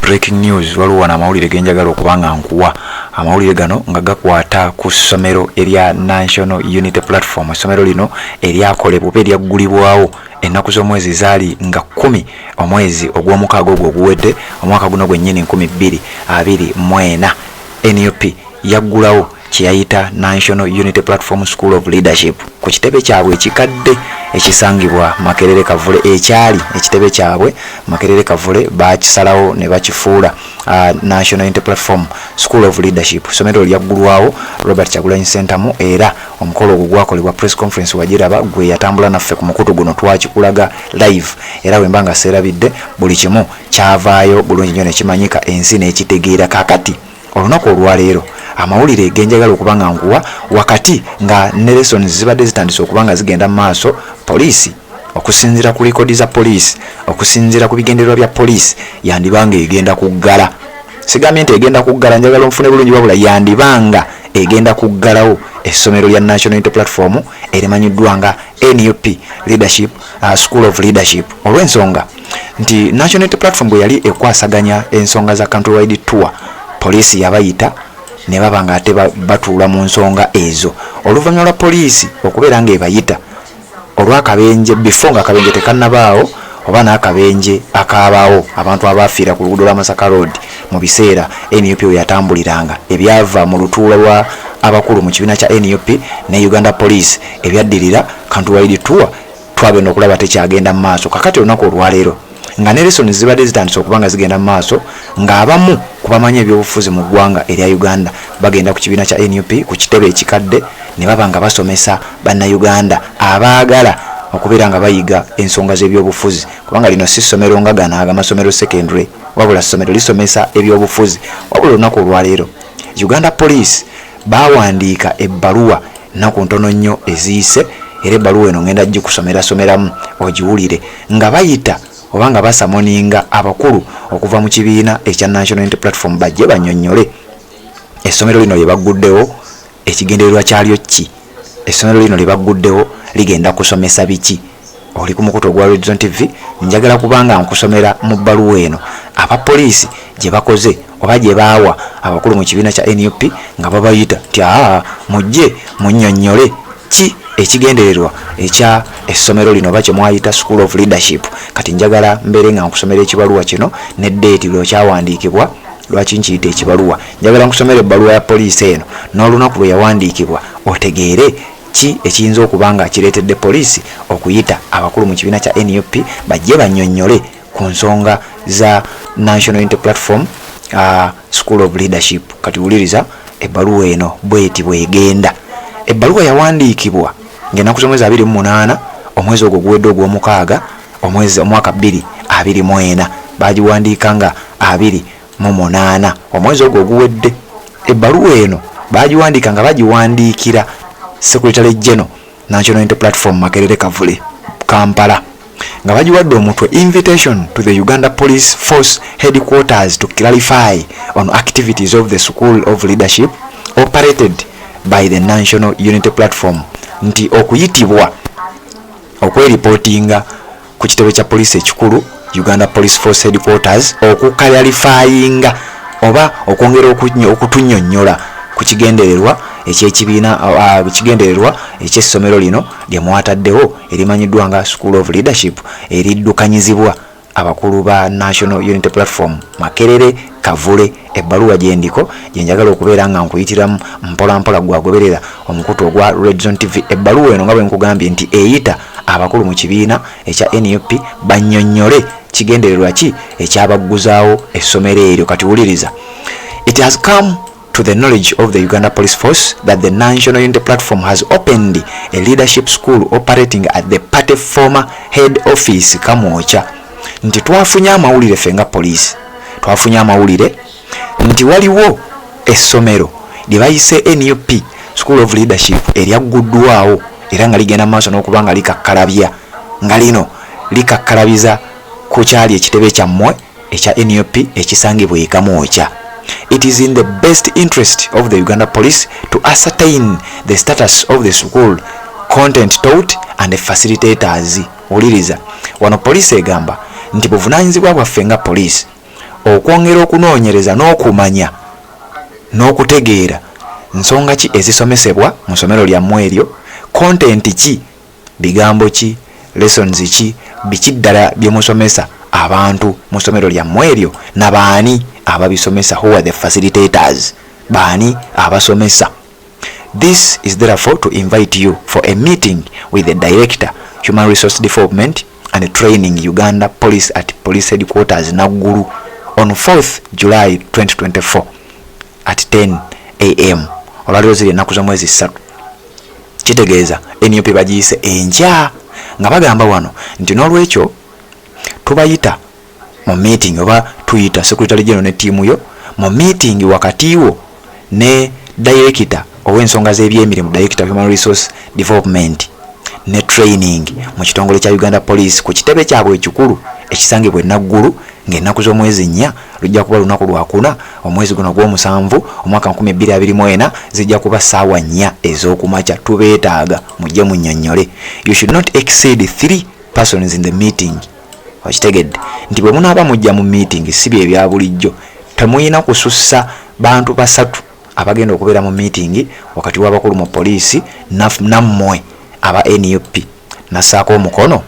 Breaking news waliwo amawulire genjagala okubanga nkuwa amawulire gano nga gakwata ku ssomero erya National Unity Platform. Essomero lino eryakolebwa oba eryaggulibwawo ennaku z'omwezi zaali nga 10 omwezi ogw'omukaaga ogwo oguwedde omwaka guno gwennyini 2024. NUP yaggulawo kyeyayita National Unity Platform School of Leadership ku kitebe kyabwe ekikadde ekisangibwa Makerere Kavule ekyali ekitebe kyabwe Makerere Kavule bakisalawo ne bakifuula National Unity Platform School of Leadership. Somero lyaggulwawo Robert Kyagulanyi Center mu era omukolo ogwo gwakolebwa press conference wagiraba gwe yatambula naffe ku mukutu guno twakikulaga live era wembanga serabidde buli kimu kyavaayo bulungi nnyo ne kimanyika ensi n'ekitegeera kakati olunaku olwaleero amawulire genjagala okubanga nkuwa wakati nga Nelson zibadde zitandise okubanga zigenda maaso poliisi okusinzira ku likodi za poliisi okusinzira ku bigendererwa bya poliisi yandibanga egenda kuggala sigambye nti egenda kuggala njagala omufune bulungi wabula yandibanga egenda kuggalawo essomero lya National Unity Platform erimanyiddwa nga NUP Leadership School of Leadership olw'ensonga nti National Unity Platform bwe yali ekwasaganya ensonga za countrywide tour poliisi yabayita ne babanga ate batuula mu nsonga ezo oluvannyuma lwa poliisi okubeera nga ebayita olw'akabenje before nga akabenje tekannabaawo oba n'akabenje akabaawo abantu abaafiira ku luguudo lwa Masaka Road mu biseera NUP we yatambuliranga ebyava mu lutuula lwa abakulu mu kibiina kya NUP ne Uganda Police ebyaddirira countrywide tour twagenda okulaba tekyagenda mu maaso kakati olunaku olwaleero nga Nelson zibadde zitandise okubanga zigenda mu maaso ng'abamu kubamanyi ebyobufuzi mu ggwanga erya Uganda bagenda ku kibiina kya NUP ku kitebe ekikadde ne baba nga basomesa bannayuganda abaagala okubeera nga bayiga ensonga z'ebyobufuzi kubanga lino si ssomero nga gano amasomero secondary wabula ssomero lisomesa ebyobufuzi wabula olunaku olwaleero Uganda Police bawandiika ebbaluwa nnaku ntono nnyo eziyise era ebbaluwa eno ngenda gikusomeramu ogiwulire nga bayita obanga basamoninga abakulu okuva mu kibiina ekya National Unity Platform bajje bannyonnyole essomero lino lye bagguddewo ekigendererwa kyalyo ki essomero lino lye bagguddewo ligenda kusomesa biki oli ku mukutu ogwa Red Zone TV njagala kubanga nkusomera mu bbaluwa eno abapoliisi gye bakoze oba gye baawa abakulu mu kibiina kya NUP nga babayita ti mujje munnyonnyole ki ekigendererwa ekya essomero lino bakye mwayita School of Leadership. Kati njagala mbeere nga nkusomera ekibaluwa kino ne date lwe kyawandiikibwa lwaki nkiyita ekibaluwa njagala nkusomera ebbaluwa ya poliisi eno n'olunaku lwe yawandiikibwa otegeere ki ekiyinza okuba nga kireetedde poliisi okuyita abakulu mu kibiina kya NUP bajje bannyonnyole ku nsonga za National Unity Platform School of Leadership. Kati wuliriza ebbaluwa eno bweti bwegenda. Ebbaluwa yawandiikibwa ng'ennaku z'omwezi 28 omwezi ogwo guwedde ogw'omukaaga omwaka 2024 bagiwandiika nga 28 omwezi ogwo guwedde. Ebbaluwa eno bagiwandiika nga bagiwandiikira Secretary General National Unity Platform Makerere Kavule Kampala nga bagiwadde omutwe invitation to the Uganda Police Force Headquarters to clarify on activities of the School of Leadership operated by the National Unity Platform nti okuyitibwa okweripotinga ku kitebe kya poliisi ekikulu Uganda Police Force Headquarters okukalyalifayinga oba okwongera okutunnyonnyola ku kigendererwa ekyekibiina kigendererwa eky'essomero lino lye mwataddewo erimanyiddwa nga School of Leadership eriddukanyizibwa abakulu ba National Unity Platform Makerere Kavule. Ebbaluwa gyendiko gyenjagala okubeera nga nkuyitiramu mpolampola gwagoberera omukutu ogwa Red Zone TV. Ebbaluwa eno nga bwe nkugambye nti eyita abakulu mu kibiina ekya NUP bannyonnyole kigendererwa ki ekyabagguzaawo essomero eryo. Kati wuliriza. It has come to the knowledge of the Uganda Police Force that the National Unity Platform has opened a leadership school operating at the party former head office Kamwocha. Nti twafunye amawulire fenga police twafunye amawulire nti waliwo essomero lye bayise NUP School of Leadership eryagguddwawo era nga ligenda maaso n'okuba nga likakkalabya nga lino likakkalabiza ku kyali ekitebe kyammwe ekya NUP ekisangibwa e Kamwocha. It is in the best interest of the Uganda Police to ascertain the status of the school, content taught and facilitators. Uliriza wano police egamba nti buvunaanyizibwa bwaffe nga police okwongera okunoonyereza n'okumanya n'okutegeera nsonga ki ezisomesebwa mu ssomero lyammwe eryo, content ki, bigambo ki, lessons ki, biki ddala bye musomesa abantu mu ssomero lyammwe eryo, na baani ababisomesa, who are the facilitators, baani abasomesa. This is therefore to invite you for a meeting with the Director, Human Resource Development and Training, Uganda Police at Police Headquarters, Naguru, on 4th July 2024 at 10 AM. Olwaliwo ziri ennaku za mwezi 3. Kitegeeza NUP bagiyise enkya nga bagamba wano nti n'olwekyo tubayita mu meeting, oba tuyita Secretary General ne tiimu yo mu meeting wakati wo ne Director ow'ensonga z'ebyemirimu, Director Human Resource Development ne Training mu kitongole kya Uganda Police ku kitebe kyabwe ekikulu ekisangibwa Naguru, ng'ennaku z'omwezi 4 lujja kuba lunaku lwakuna omwezi guno gw'omusanvu omwaka 2024 zijja kuba ssaawa 4 ez'okumakya. Tubeetaaga mujje munnyonnyole. You should not exceed 3 persons in the meeting. Okitegedde nti bwe munaaba mujja mu meeting si bye bya bulijjo, temuyina kusussa bantu 3 abagenda okubeera mu meeting wakati w'abakulu mu poliisi nammwe aba NUP. Nassaako omukono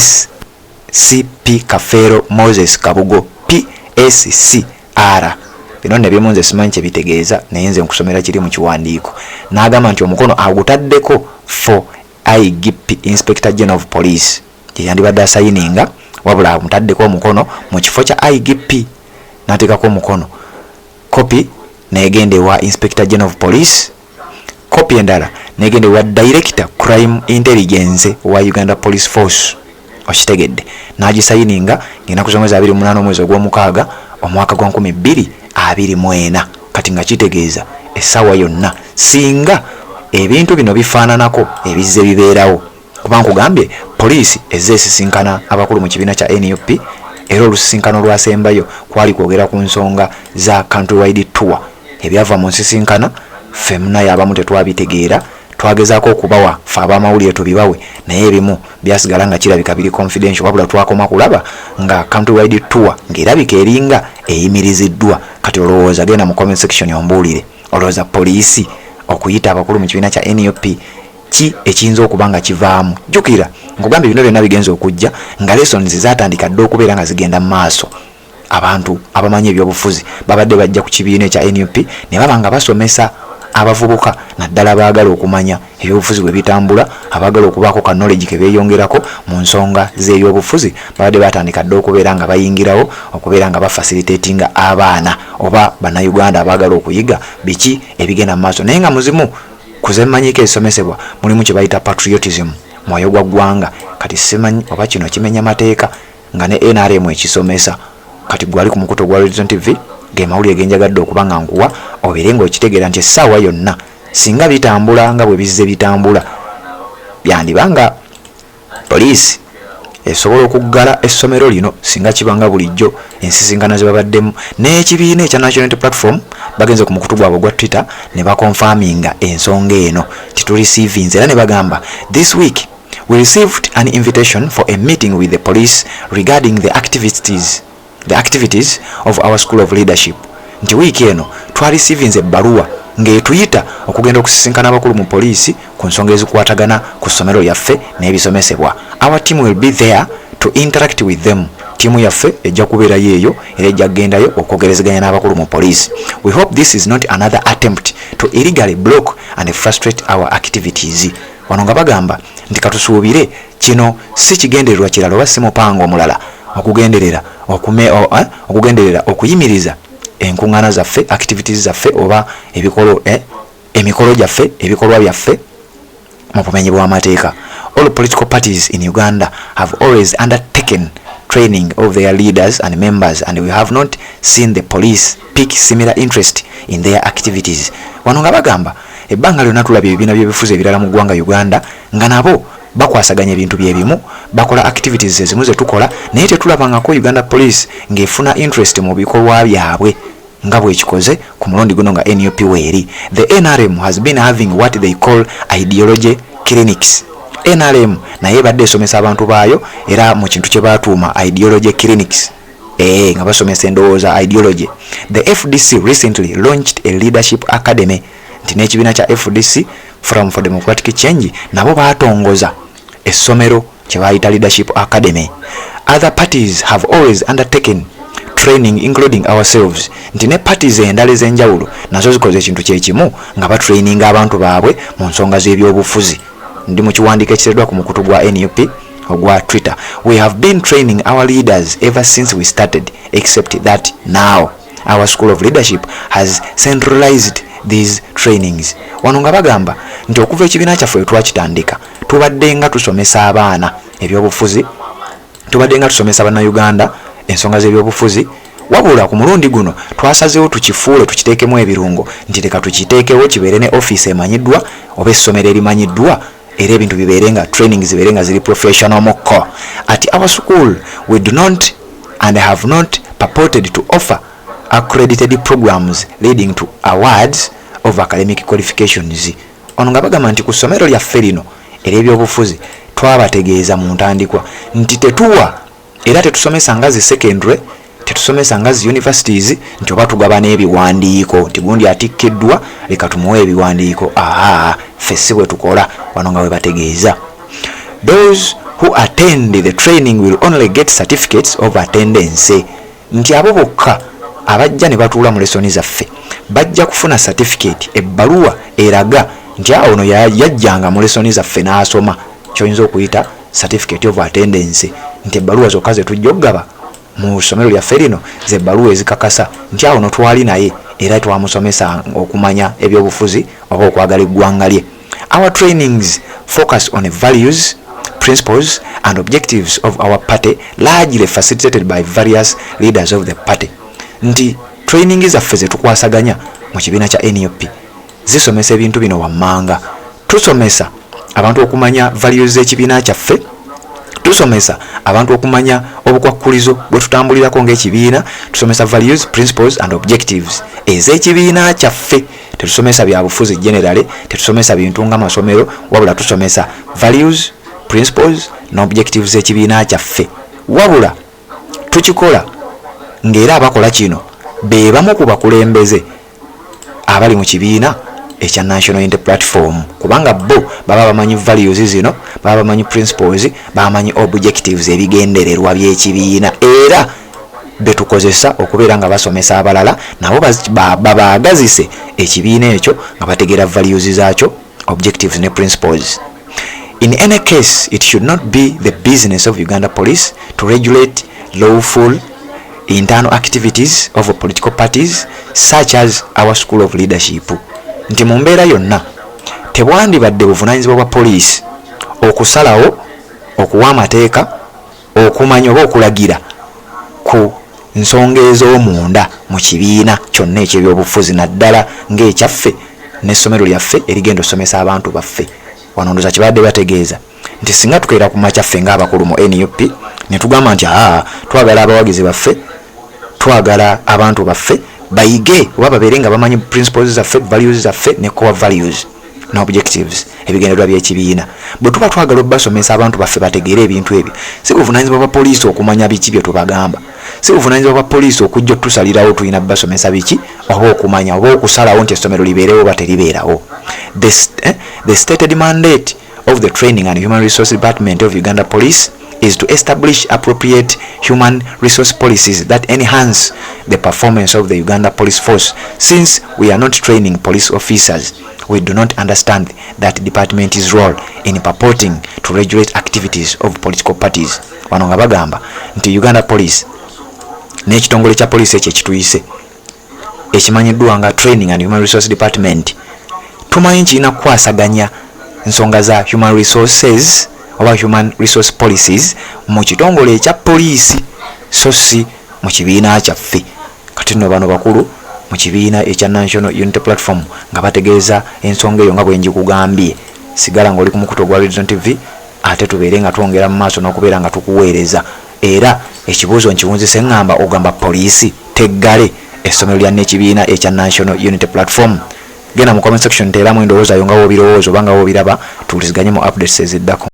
SCP Kafeero Moses Kabugo PSCR. Bino ne bye munze simanyi kye bitegeeza naye nze nkusomera kiri mu kiwandiiko. N'agamba nti omukono agutaddeko for IGP Inspector General of Police. Yandibadde asayininga wabula amutaddeko omukono mu kifo kya IGP n'ateekako omukono. Copy negende wa Inspector General of Police, copy endala negende wa Director Crime Intelligence wa Uganda Police Force. Okitegedde n'agisayininga ng'ennaku z'omwezi 28 omwezi ogw'omukaaga omwaka gwa 2024. Kati nga kitegeeza essaawa yonna singa ebintu bino bifaananako ebizze bibeerawo, kuba nkugambye poliisi ezze esisinkana abakulu mu kibiina kya NUP era olusisinkano lwasembayo kwali kwogera ku nsonga za countrywide tour. Ebyava mu nsisinkana ffe munaye abamu tetwabitegeera, twagezaako okubawa ffe ab'amawulire tubibawe naye ebimu byasigala nga kirabika biri confidential, wabula twakoma kulaba nga countrywide tour ng'erabika eringa eyimiriziddwa. Kati olowooza genda mu comment section ombuulire, olowooza poliisi okuyita abakulu mu kibiina kya NUP ki ekiyinza okuba nga kivaamu? Jjukira nkugambye bino byonna bigenza okujja nga lessons zatandika dde okubeera nga zigenda mu maaso. Abantu abamanyi ebyobufuzi babadde bajja ku kibiina ekya NUP ne baba nga basomesa abavubuka naddala baagala okumanya ebyobufuzi bwe bitambula, abaagala okubaako ka knowledge ke beeyongerako mu nsonga z'ebyobufuzi. Babadde batandika dde okubeera nga bayingirawo, okubeera nga bafacilitatinga abaana oba bannayuganda abaagala okuyiga biki ebigenda mu maaso. Naye nga muzimu kuzemmanyiko ebisomesebwa mulimu kye bayita patriotism, mwoyo gwa ggwanga. Kati simanyi oba kino kimenya mateeka nga ne NRM ekisomesa. Kati gwali ku mukuto gwa Horizon TV ge mawulire genjagadde okuba nga nkuwa obeere ng'okitegeera nti essaawa yonna singa bitambula nga bwe bizze bitambula, byandibanga poliisi esobola okuggala essomero lino singa kibanga bulijjo ensisinkana ze babaddemu. N'ekibiina ekya National Unity Platform bagenze ku mukutu gwabwe gwa Twitter ne bakonfaminga ensonga eno titureceivinze era ne bagamba this week we received an invitation for a meeting with the police regarding the activities of our school of leadership. Nti wiiki eno twareceiving ebbaluwa ng'etuyita okugenda okusisinkana abakulu mu poliisi ku nsonga ezikwatagana ku ssomero lyaffe n'ebisomesebwa. Our team will be there to interact with them. Tiimu yaffe ejja kubeerayo eyo era ejja kugendayo okwogerezeganya n'abakulu mu poliisi. We hope this is not another attempt to illegally block and frustrate our activities. Wano nga bagamba nti katusuubire kino si kigendererwa kirala oba si mupango omulala okugenderera okuyimiriza enkuŋŋaana zaffe, activities zaffe oba emikolo gyaffe, ebikolwa byaffe mu bumenyi bw'amateeka. All political parties in Uganda have always undertaken training of their leaders and members, and we have not seen the police pick similar interest in their activities. Wano nga bagamba ebbanga lyonna tulabye ebibiina by'ebifuzi ebirala mu ggwanga Uganda nga nabo bakwasaganya ebintu byebimu, bakola activities ezimu ze tukola, naye tetulabangako Uganda Police ng'efuna interest mu bikolwa byabwe nga bwekikoze ku mulundi guno nga NUP weeri. The NRM has been having what they call ideology clinics. NRM naye badde esomesa abantu baayo era mu kintu kye baatuuma ideology clinics. nga basomesa endowooza ideology. The FDC recently launched a leadership academy. Nti n'ekibiina kya FDC Forum for Democratic Change nabo batongoza essomero kye bayita leadership academy. Other parties have always undertaken training including ourselves. Nti ne parties endala ez'enjawulo nazo zikoze ekintu kyekimu nga batraininga abantu baabwe mu nsonga z'ebyobufuzi. Ndi mu kiwandiiko ekiteereddwa ku mukutu gwa NUP ogwa Twitter. We have been training our leaders ever since we started, except that now our school of leadership has centralized these trainings. Wano nga bagamba nti okuva ekibiina kyaffe twakitandika tubadde nga tusomesa abaana ebyobufuzi, tubadde nga tusomesa bannayuganda ensonga z'ebyobufuzi, wabula ku mulundi guno twasazeewo tukifuule tukiteekemu ebirungo nti leka tukiteekewo kibeere ne office emanyiddwa oba essomero erimanyiddwa era ebintu bibeere nga training zibeere nga ziri professional moko. At our school we do not and have not purported to offer accredited programs leading to awards of academic qualifications. Ono nga bagamba nti ku ssomero lyaffe lino ery'ebyobufuzi twabategeeza mu ntandikwa nti tetuwa era tetusomesa ngazi secondary, tetusomesa ngazi universities nti oba tugaba n'ebiwandiiko nti gundi atikkiddwa leka tumuwe ebiwandiiko. Ffe si bwe tukola. Wano nga we bategeeza those who attend the training will only get certificates of attendance. Nti abo bokka abajja ne batuula mu lesoni zaffe bajja kufuna certificate, ebbaluwa eraga nti ono yajjanga mu lesoni zaffe n'asoma, ky'oyinza okuyita certificate of attendance. Nti ebbaluwa zokka ze tujja okugaba mu ssomero lyaffe lino ze ebbaluwa ezikakasa nti ono twali naye era twamusomesa okumanya ebyobufuzi oba okwagala eggwanga lye. Our trainings focus on the values, principles and objectives of our party, largely facilitated by various leaders of the party. Nti training zaffe ze tukwasaganya mu kibiina kya NUP zisomesa ebintu bino wammanga. Tusomesa abantu okumanya values z'ekibiina kyaffe, tusomesa abantu okumanya obukwakkulizo bwe tutambulirako ng'ekibiina, tusomesa values, principles and objectives ez'ekibiina kyaffe. Tetusomesa bya bufuzi generally, tetusomesa bintu nga masomero, wabula tusomesa values, principles and objectives z'ekibiina kyaffe. Wabula tukikola ng'era abakola kino be bamu ku bakulembeze abali mu kibiina ekya National Unity Platform, kubanga bo baba bamanyi values zino, baba bamanyi principles, baba bamanyi objectives, ebigendererwa by'ekibiina, era betukozesa okubeera nga basomesa abalala nabo babaagazise ekibiina ekyo nga bategeera values zaakyo, objectives ne principles. In any case, it should not be the business of Uganda Police to regulate lawful internal activities of political parties such as our school of leadership. Nti mu mbeera yonna tebwandibadde buvunaanyizibwa bwa poliisi okusalawo, okuwa amateeka, okumanya oba okulagira ku nsonga ez'omunda mu kibiina kyonna eky'ebyobufuzi, naddala ng'ekyaffe n'essomero lyaffe erigenda osomesa abantu baffe. Wano ndoza kibadde bategeeza nti singa tukeera ku makyaffe ng'abakulu mu NUP ne tugamba nti twagala abawagizi baffe, twagala abantu baffe bayige oba babeere nga bamanyi principles zaffe, values zaffe ne core values no objectives, ebigendererwa by'ekibiina. Bwe tuba twagala obbasomesa abantu baffe bategeere ebintu ebyo, si buvunaanyizibwa bwa poliisi okumanya biki bye tubagamba, si buvunaanyizibwa bwa poliisi okujja tusalirawo tulina basomesa biki oba okumanya oba okusalawo nti essomero libeerewo oba teribeerawo. The stated mandate of the Training and Human Resource Department of Uganda Police is to establish appropriate human resource policies that enhance the performance of the Uganda Police Force. Since we are not training police officers, we do not understand that department's role in purporting to regulate activities of political parties. Wano nga bagamba nti Uganda Police n'ekitongole kya police ekyo ekituyise ekimanyiddwa nga Training and Human Resource Department tumanyi kirina kukwasaganya ensonga za human resources oba human resource policies mu kitongole ekya poliisi so si mu kibiina kyaffe. Kati nno bano bakulu mu kibiina ekya National Unity Platform nga bategeeza ensonga eyo nga bwe njikugambye. Sigala ng'oli ku mukutu gwa Region TV ate tubeere nga twongera mu maaso n'okubeera nga tukuweereza. Era ekibuuzo nkiwunzise ngamba ogamba poliisi teggale essomero lya n'ekibiina ekya National Unity Platform. Genda mu comment section teeramu endowooza yo nga woobirowooza oba nga woobiraba tuwuliziganye mu updates eziddako.